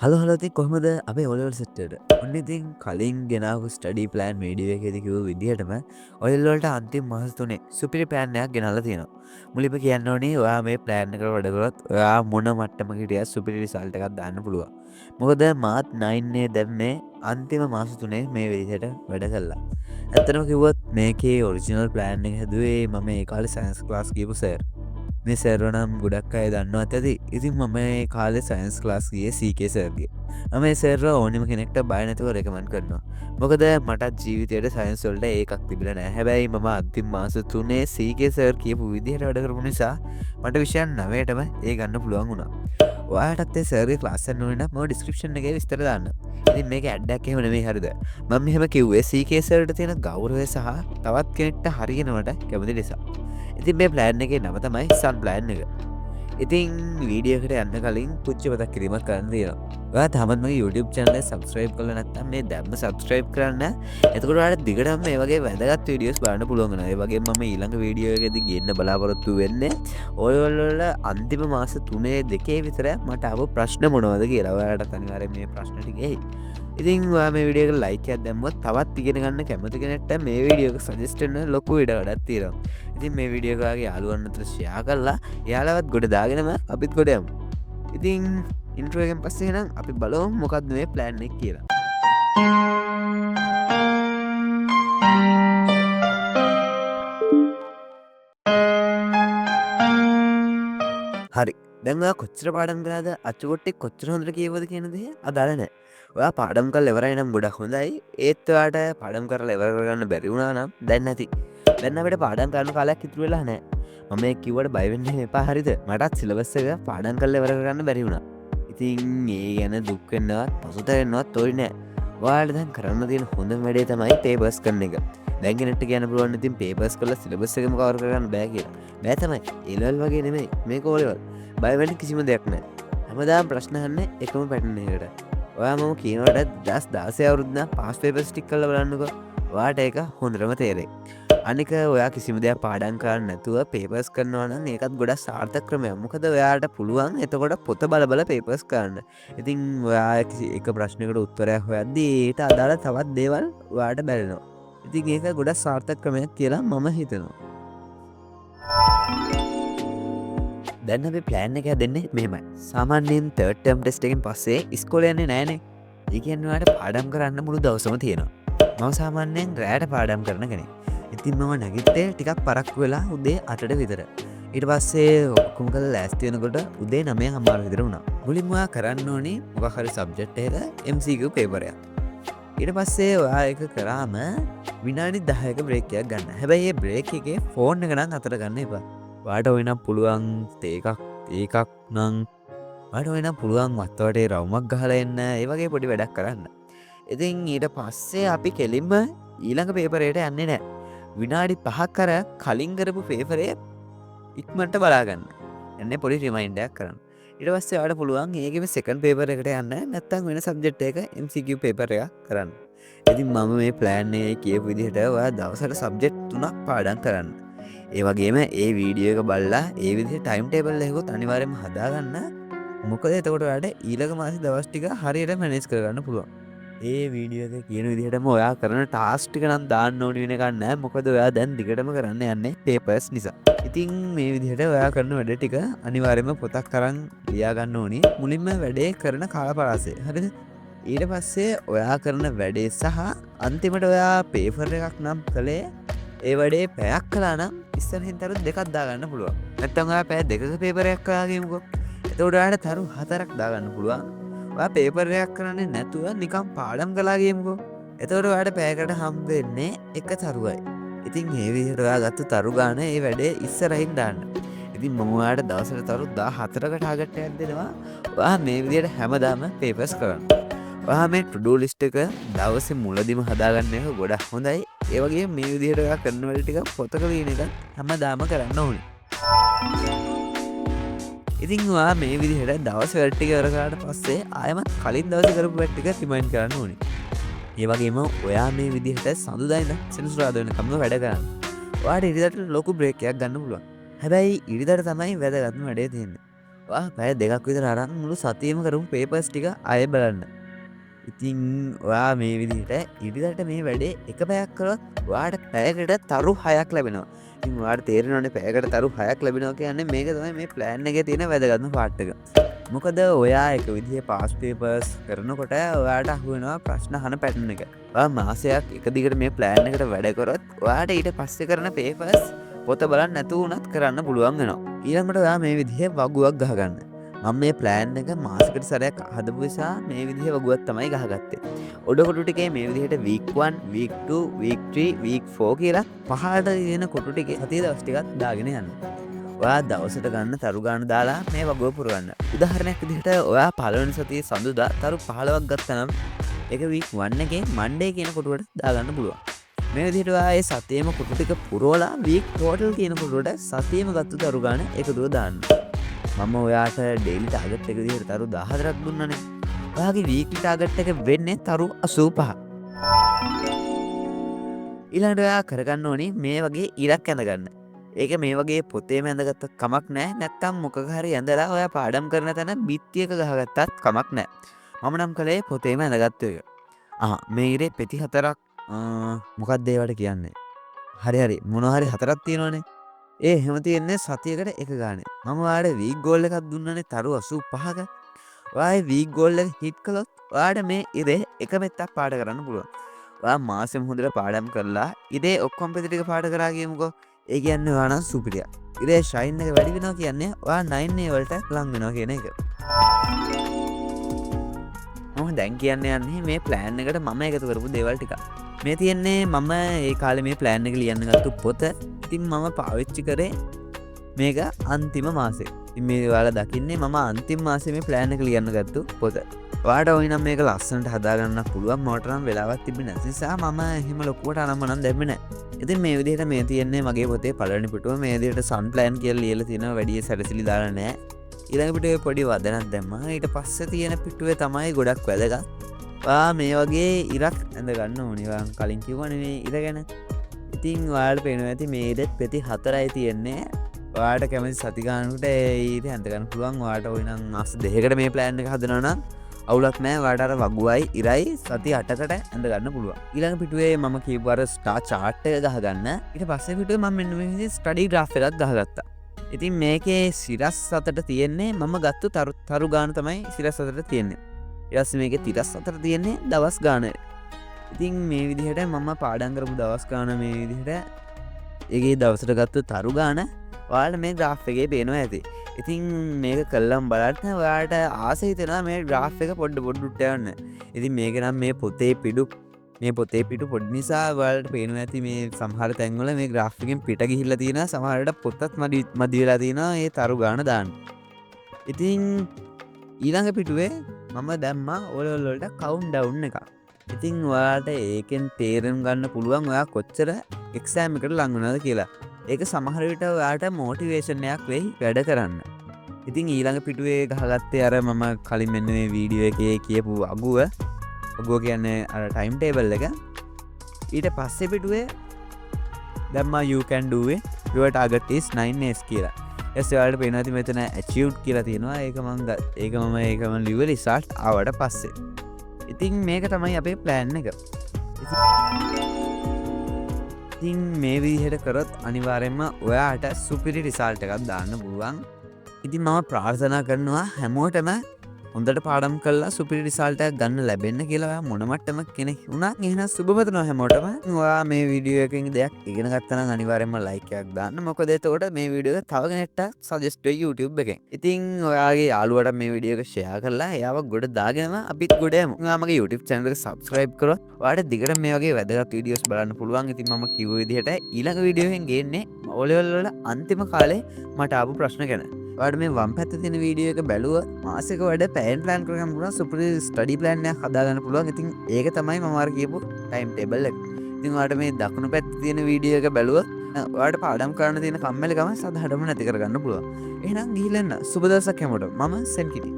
හලහල ඉතින් කොහොමද අපේ ඔලෙවල් සෙට් එකට? ඔන්න ඉතින් කලින් ගෙනාවු ස්ටඩි ප්ලෑන් වීඩියෝ එකේදී කිව්ව විදිහටම ඔයල් වලට අන්තිම මාස 3 සුපිරි ප්ලෑන් එකක් ගෙනල්ලා තියෙනවා. මුලින්ම කියන්න ඕනේ ඔයා මේ ප්ලෑන් එකට වැඩ කරොත් ඔයා මොන මට්ටමක හිටියත් සුපිරි රිසල්ට් එකක් දාන්න පුළුවන්. මොකද මාත් 9 දැම්මේ අන්තිම මාස 3 මේ විදිහට වැඩ කළා. ඇත්තටම කිව්වොත් මේකේ ඔරිජිනල් ප්ලෑන් එක හැදුවේ මම ඒ කාලේ සයන්ස් ක්ලාස් ගිහපු සර්. මේ සර්ව නම් ගොඩක් අය දන්නවත් ඇති. ඉතින් මම ඒ කාලේ සයන්ස් ක්ලාස් ගියේ සීකේ සර්ගේ. මම ඒ සර්ව ඕනිම කෙනෙක්ට බය නැතුව රෙකමන්ඩ් කරනවා. මොකද මටත් ජීවිතේට සයන්ස් වලට ඒකක් තිබිලා නැහැ. හැබැයි මම අන්තිම මාස 3 සීකේ සර් කියපු විදිහට වැඩ කරපු නිසා මට විෂයන් 9ටම ඒ ගන්න පුළුවන් වුණා. ඔයාලටත් ඒ සර්ගේ ක්ලාස් එක ඕනේ නම් මම ඩිස්ක්‍රිප්ෂන් එකේ විස්තර දාන්න. ඉතින් මේක ඇඩ් එකක් එහෙම නෙමෙයි හරිද? මම මෙහෙම කිව්වේ සීකේ සර්ට තියෙන ගෞරවය සහ තවත් කෙනෙක්ට හරියනවට කැමති නිසා. ඉතින් මේ ප්ලෑන් එකේ නම තමයි සන් ප්ලෑන් එක. ඉතින් වීඩියෝකට යන්න කලින් පුංචි මතක් කිරීමක් කරන්න තියෙනවා. ඔයා තාමත් මගේ YouTube channel එක subscribe කරලා නැත්නම් මේ දැම්ම subscribe කරන්න. එතකොට ඔයාලට දිගටම මේ වගේ වැදගත් වීඩියෝස් බලන්න පුළුවන් වෙනවා. ඒ වගේම මම ඊළඟ වීඩියෝ එකේදී ගේන්න බලාපොරොත්තු වෙන්නේ ඔයවල වල අන්තිම මාස 3 2 විතර මට ආව ප්‍රශ්න මොනවද කියලා. ඔයාලට අනිවාර්යෙන් මේ ප්‍රශ්න ටික එයි. ඉතින් ඔයා මේ වීඩියෝ එකට like එකක් දැම්මොත් තවත් ඉගෙන ගන්න කැමති කෙනෙක්ට මේ වීඩියෝ එක සජෙස්ට් වෙන ලොකු ඉඩ කඩක් තියෙනවා. ඉතින් මේ වීඩියෝ එක ඔයාගේ යාළුවන් අතර ෂෙයා කරලා එයාලවත් ගොඩ දාගෙනම අපිත් ගොඩ යමු. ඉතින් ඉන්ට්‍රෝ එකෙන් පස්සේ එහෙනම් අපි බලමු මොකක්ද මේ ප්ලෑන් එක කියලා. හරි. දැන් ඔයා කොච්චර පාඩම් කළාද? අච්චුකොට්ටේ කොච්චර හොඳට කියවද කියන දේ අදාළ නැහැ. ඔයා පාඩම් කරලා ඉවරයි නම් ගොඩක් හොඳයි. ඒත් ඔයාට පාඩම් කරලා ඉවර කරගන්න බැරි වුණා නම් දැන් නැති. දැන් අපිට පාඩම් කරන්න කාලයක් ඉතුරු වෙලා නැහැ. මම මේ කිව්වට බය වෙන්න එපා හරිද? මටත් සිලබස් එක පාඩම් කරලා ඉවර කරගන්න බැරි වුණා. ඉතින් ඒ ගැන දුක් වෙන්නවත් පසුතැවෙන්නවත් ඕනේ නැහැ. ඔයාලට දැන් කරන්න තියෙන හොඳම වැඩේ තමයි පේපර්ස් කරන එක. දැන් කෙනෙක්ට කියන්න පුළුවන් ඉතින් පේපර්ස් කරලා සිලබස් එකම කවර් කරගන්න බෑ කියලා. බෑ තමයි. ඒ ලෙවල් වගේ නෙමෙයි. මේක ඕ ලෙවල්. බය වෙන්න කිසිම දෙයක් නැහැ. හැමදාම ප්‍රශ්න අහන්නේ එකම පැටර්න් එකකට. ඔයා මම කියනවට 2016 අවුරුද්ද පාස් පේපර්ස් ටික කරලා බලන්නකෝ. ඔයාට ඒක හොඳටම තේරෙයි. අනික ඔයා කිසිම දෙයක් පාඩම් කරන්න නැතුව පේපර්ස් කරනවා නම් ඒකත් ගොඩක් සාර්ථක ක්‍රමයක්. මොකද ඔයාට පුළුවන් එතකොට පොත බල බල පේපර්ස් කරන්න. ඉතින් ඔයා එක ප්‍රශ්නයකට උත්තරයක් හොයද්දී ඊට අදාළ තවත් දේවල් ඔයාට බැලෙනවා. ඉතින් ඒක ගොඩක් සාර්ථක ක්‍රමයක් කියලා මම හිතනවා. දැන් අපි ප්ලෑන් එක දෙන්නේ මෙහෙමයි. සාමාන්‍යයෙන් තර්ඩ් ටර්ම් ටෙස්ට් එකෙන් පස්සේ ඉස්කෝලේ යන්නේ නැහනේ. ඒ කියන්නේ ඔයාලට පාඩම් කරන්න මුළු දවසම තියෙනවා. මම සාමාන්‍යයෙන් රැයට පාඩම් කරන කෙනෙක්. ඉතින් මම නැගිට්ටේ ටිකක් පරක්කු වෙලා උදේ 8ට විතර. ඊට පස්සේ ඔක්කොම කරලා ලෑස්ති වෙනකොට උදේ 9:00 විතර වුණා. මුලින්ම ඔයා කරන්න ඕනේ මොකක් හරි සබ්ජෙක්ට් එකක MCQ පේපර් එකක්. ඊට පස්සේ ඔයා ඒක කරාම විනාඩි 10ක බ්‍රේක් එකක් ගන්න. හැබැයි මේ බ්‍රේක් එකේ ෆෝන් එක නම් අතට ගන්න එපා. වාට ඔය නම් පුළුවන් ඒකක් නම් වාට ඔය නම් පුළුවන් වත්තවටේ රවුමක් ගහලා එන්න ඒ වගේ පොඩි වැඩක් කරන්න. ඉතින් ඊට පස්සේ අපි කෙලින්ම ඊළඟ පේපරේට යන්නේ නැහැ. විනාඩි 5ක් අර කලින් කරපු පේපරේ ඉක්මනට බලා ගන්න. එන්නේ පොඩි රිමයින්ඩර් එකක් කරන්න. ඊට පස්සේ ඔයාලට පුළුවන් ඒකෙම සෙකන්ඩ් පේපර් එකට යන්න නැත්නම් වෙන සබ්ජෙක්ට් එකක MCQ පේපර් එකක් කරන්න. ඉතින් මම මේ ප්ලෑන් එකේ කියපු විදිහට ඔයා දවසට සබ්ජෙක්ට් 3ක් පාඩම් කරන්න. ඒ වගේම ඒ වීඩියෝ එක බලලා ඒ විදිහට ටයිම් ටේබල් එකකුත් අනිවාර්යයෙන්ම හදාගන්න. මොකද එතකොට ඔයාලට ඊළඟ මාසේ දවස් ටික හරියට මැනේජ් කරගන්න පුළුවන්. ඒ වීඩියෝ එක කියන විදිහටම ඔයා කරන ටාස්ක් ටික නම් දාන්න ඕනි වෙන එකක් නැහැ. මොකද ඔයා දැන් දිගටම කරන්න යන්නේ පේපර්ස් නිසා. ඉතින් මේ විදිහට ඔයා කරන වැඩ ටික අනිවාර්යයෙන්ම පොතක් අරන් ලියා ගන්න ඕනි. මුලින්ම වැඩේ කරන කාලපරාසය. හරිද? ඊට පස්සේ ඔයා කරන වැඩේ සහ අන්තිමට ඔයා පේපර් එකක් නම් කළේ ඒ වැඩේ පැයක් කළා නම් ඉස්සරහින් තරු දෙකක් දාගන්න පුළුවන්. නැත්නම් ඔයා පැය දෙකක පේපර් එකක් කළා කියමුකෝ. එතකොට ඔයාලට තරු 4ක් දාගන්න පුළුවන්. ඔයා පේපර් එකක් කරන්නේ නැතුව නිකන් පාඩම් කළා කියමුකෝ. එතකොට ඔයාලට පැයකට හම්බ වෙන්නේ එක තරුවයි. ඉතින් මේ විදිහට ඔයා ගත්ත තරු ගන්න ඒ වැඩේ ඉස්සරහින් දාන්න. ඉතින් මම ඔයාලට දවසට තරු 14ක ටාගට් එකක් දෙනවා. ඔයා මේ විදිහට හැමදාම පේපර්ස් කරන්න. ඔයා මේ ටු ඩු ලිස්ට් එක දවසේ මුලදිම හදාගන්න එක ගොඩක් හොඳයි. ඒ වගේම මේ විදිහට ඔයා කරන වැඩ ටික පොතක ලියන එක හැමදාම කරන්න ඕනේ. ඉතින් ඔයා මේ විදිහට දවස් වැඩ ටික ඉවර කරාට පස්සේ ආයෙමත් කලින් දවසේ කරපු වැඩ ටික රිමයින්ඩ් කරන්න ඕනේ. ඒ වගේම ඔයා මේ විදිහට සඳුදා ඉඳන් සෙනසුරාදා වෙනකම්ම වැඩ කරන්න. ඔයාට ඉරිදාට ලොකු බ්‍රේක් එකක් ගන්න පුළුවන්. හැබැයි ඉරිදාට තමයි වැදගත්ම වැඩේ තියෙන්නේ. පැය 2ක් විතර අරන් මුළු සතියෙම කරපු පේපර්ස් ටික ආයෙ බලන්න. ඉතින් ඔයා මේ විදිහට ඉරිදට මේ වැඩේ එක පැයක් කරොත් ඔයාට පැයකට තරු 6ක් ලැබෙනවා. ඉතින් ඔයාට තේරෙනවනේ පැයකට තරු 6ක් ලැබෙනවා කියන්නේ මේක තමයි මේ ප්ලෑන් එකේ තියෙන වැදගත්ම පාර්ට් එක. මොකද ඔයා එක විදිහේ පාස් පේපර්ස් කරනකොට ඔයාට අහු වෙනවා ප්‍රශ්න අහන පැටර්න් එක. ඔයා මාසයක් එක දිගට මේ ප්ලෑන් එකට වැඩ කරොත් ඔයාට ඊට පස්සේ කරන පේපර්ස් පොත බලන්න නැතුව උනත් කරන්න පුළුවන් වෙනවා. ඊළඟට ඔයා මේ විදිහේ වගුවක් ගහගන්න. මම මේ ප්ලෑන් එක මාසෙකට සැරයක් හදපු නිසා මේ විදිහේ වගුවක් තමයි ගහගත්තේ. ඔඩකොටු ටිකේ මේ විදිහට week 1, week 2, week 3, week 4 කියලා පහට තියෙන කොටු ටිකේ සතිය දවස් ටිකක් දාගෙන යන්න. ඔයා දවසට ගන්න තරු ගාන දාලා මේ වගුව පුරවන්න. උදාහරණයක් විදිහට ඔයා පළවෙනි සතියේ සඳුදා තරු 15ක් ගත්තා නම් ඒක week 1 එකේ Monday කියන කොටුවට දාගන්න පුළුවන්. මේ විදිහට ඔයා ඒ සතියේම කොටු ටික පුරවලා week total කියන කොටුවට සතියේම ගත්ත තරු ගාන එකතුව දාන්න. මම ඔයාට ඩේලි ටාගට් එක විදිහට තරු 14ක් දුන්නනේ. ඔයාගේ වීක්ලි ටාගට් එක වෙන්නේ තරු 85. ඊළඟට ඔයා කරගන්න ඕනේ මේ වගේ ඉරක් ඇඳගන්න. ඒක මේ වගේ පොතේම ඇඳගත්තත් කමක් නැහැ. නැත්තම් මොකක හරි ඇඳලා ඔයා පාඩම් කරන තැන බිත්තියක ගහගත්තත් කමක් නැහැ. මම නම් කළේ පොතේම ඇඳගත්තු එක. මේ ඉරේ පෙති 4ක් මොකක්ද ඒවට කියන්නේ? හරි මොනවා හරි 4ක් තියෙනවනේ. ඒ එහෙම තියෙන්නේ සතියකට එක ගානේ. මම ඔයාලට වීක් ගෝල් එකක් දුන්නනේ තරු 85ක. ඔයා වීක් ගෝල් එක හිට් කළොත් ඔයාට මේ ඉරේ එක මෙත්තක් පාඩ කරන්න පුළුවන්. ඔයා මාසෙම හොඳට පාඩම් කරලා ඉරේ ඔක්කොම පෙති ටික පාඩ කරා කියමුකෝ. ඒ කියන්නේ ඔයා නම් සුපිරියක්. ඉරේ ෂයින් එක වැඩි වෙනවා කියන්නේ ඔයා 9A වලට ලං වෙනවා කියන එක. මම දැන් කියන්න යන්නේ මේ ප්ලෑන් එකට මම එකතු කරපු දේවල් ටික. මේ තියෙන්නේ මම ඒ කාලේ මේ ප්ලෑන් එක ලියන්න ගත්තු පොත. ඉතින් මම පාවිච්චි කරේ මේක අන්තිම මාසේ. ඉතින් මේ ඔයාලා දකින්නේ මම අන්තිම මාසේ මේ ප්ලෑන් එක ලියන්න ගත්තු පොත. ඔයාට ඕයි නම් මේක ලස්සනට හදාගන්න පුළුවන්. මට නම් වෙලාවක් තිබෙන්නේ නැති නිසා මම එහෙම ලොකුවට අනම්මනම් දැම්මේ නැහැ. ඉතින් මේ විදිහට මේ තියෙන්නේ මගේ පොතේ පළවෙනි පිටුව. මේ විදිහට සන් ප්ලෑන් කියලා ලියලා තියෙනවා. වැඩි සැරසිලි දාලා නැහැ. ඊළඟ පිටුවේ පොඩි වදනක් දැම්මා. ඊට පස්සේ තියෙන පිටුවේ තමයි ගොඩක් වැදගත්. මේ වගේ ඉරක් ඇඳ ගන්න ඕනේ. වාන් කලින් කිව්වනේ මේ ඉර ගැන. ඉතින් ඔයාලට පේනවා ඇති මේ ඉරෙත් පෙති 4යි තියෙන්නේ. ඔයාලට කැමති සති ගානකට ඒ ඉර ඇඳ ගන්න පුළුවන්. ඔයාලට ওই නම් මාස 2කට මේ ප්ලෑන් එක හදනවා නම් අවුලක් නැහැ. ඔයාලට අර වගුවයි ඉරයි සති 8කට ඇඳ ගන්න පුළුවන්. ඊළඟ පිටුවේ මම කියපු අර ස්ටාර් chart එක ගහගන්න. ඊට පස්සේ පිටුවේ මම මෙන්න මේ විදිහේ ස්ටඩි graph එකක් ගහගත්තා. ඉතින් මේකේ සිරස් අතට තියෙන්නේ මම ගත්තු තරු ගාන තමයි සිරස් අතට තියෙන්නේ. ඊට පස්සේ මේකේ තිරස් අතට තියෙන්නේ දවස් ගාන. ඉතින් මේ විදිහට මම පාඩම් කරපු දවස් ගාන මේ විදිහට ඒකේ දවසට ගත්තු තරු ගාන ඔයාලට මේ graph එකේ පේනවා ඇති. ඉතින් මේක කළාම බලන්න ඔයාලට ආසයි හිතෙනවා මේ graph එක පොඩ්ඩ උඩට යන්න. ඉතින් මේක නම් මේ පොතේ පිටු පොඩි නිසා ඔයාලට පේනවා ඇති මේ සමහර තැන්වල මේ graph එකෙන් පිට ගිහිල්ලා තියෙනවා. සමහරවිට පොතත් මදි වෙලා තියෙනවා මේ තරු ගාන දාන්න. ඉතින් ඊළඟ පිටුවේ මම දැම්මා ඕලෙවල් වලට කවුන්ට් ඩවුන් එකක්. ඉතින් ඔයාලට ඒකෙන් තේරුම් ගන්න පුළුවන් ඔයා කොච්චර එක්සෑම් එකට ලං වෙනවද කියලා. ඒක සමහර විට ඔයාලට මොටිවේෂන් එකක් වෙයි වැඩ කරන්න. ඉතින් ඊළඟ පිටුවේ ගහගත්තේ අර මම කලින් මෙන්න මේ වීඩියෝ එකේ කියපු අගුව කියන්නේ අර ටයිම් ටේබල් එක. ඊට පස්සේ පිටුවේ දැම්මා you can do it your target is 9s කියලා. ඔයාලට පේනවා ඇති මෙතන achieved කියලා තියෙනවා. ඒක මම ලිව්වේ result ආවට පස්සේ. ඉතින් මේක තමයි අපේ ප්ලෑන් එක. ඉතින් මේ විදිහට කරොත් අනිවාර්යෙන්ම ඔයාට සුපිරි රිසල්ට් එකක් දාන්න පුළුවන්. ඉතින් මම ප්‍රාර්ථනා කරනවා හැමෝටම හොඳට පාඩම් කරලා සුපිරි රිසල්ට් එකක් ගන්න ලැබෙන්න කියලා. ඔයා මොන මට්ටමක කෙනෙක් වුණත් එහෙනම් සුබ පතනවා හැමෝටම. ඔයා මේ වීඩියෝ එකකින් දෙයක් ඉගෙන ගත්තා නම් අනිවාර්යෙන්ම ලයික් එකක් දාන්න. මොකද එතකොට මේ වීඩියෝ එක තව කෙනෙක්ට සජෙස්ට් වෙයි YouTube එකෙන්. ඉතින් ඔයාගේ යාළුවට මේ වීඩියෝ එක ෂෙයා කරලා එයාව ගොඩ දාගෙනම අපිත් ගොඩ යමු. ඔයා මගේ YouTube channel එක subscribe කරොත් ඔයාට දිගට මේ වගේ වැදගත් වීඩියෝස් බලන්න පුළුවන්. ඉතින් මම කිව්ව විදිහට ඊළඟ වීඩියෝ එකෙන් ගේන්නේ O-level වල අන්තිම කාලේ මට ආපු ප්‍රශ්න ගැන. ඔයාලට මේ වම් පැත්තේ තියෙන වීඩියෝ එක බැලුවොත් මාසෙක වැඩ පැයෙන් ප්ලෑන් කරගන්න පුළුවන්. සුපිරි ස්ටඩි ප්ලෑන් එකක් හදාගන්න පුළුවන්. ඉතින් ඒක තමයි මම අර කියපු ටයිම් ටේබල් එක. ඉතින් ඔයාලට මේ දකුණු පැත්තේ තියෙන වීඩියෝ එක බැලුවොත් ඔයාලට පාඩම් කරන්න තියෙන කම්මැලිකම සදහටම නැති කරගන්න පුළුවන්. එහෙනම් ගිහින් එන්න. සුබ දවසක් හැමෝටම. මම සෙන්කිටි.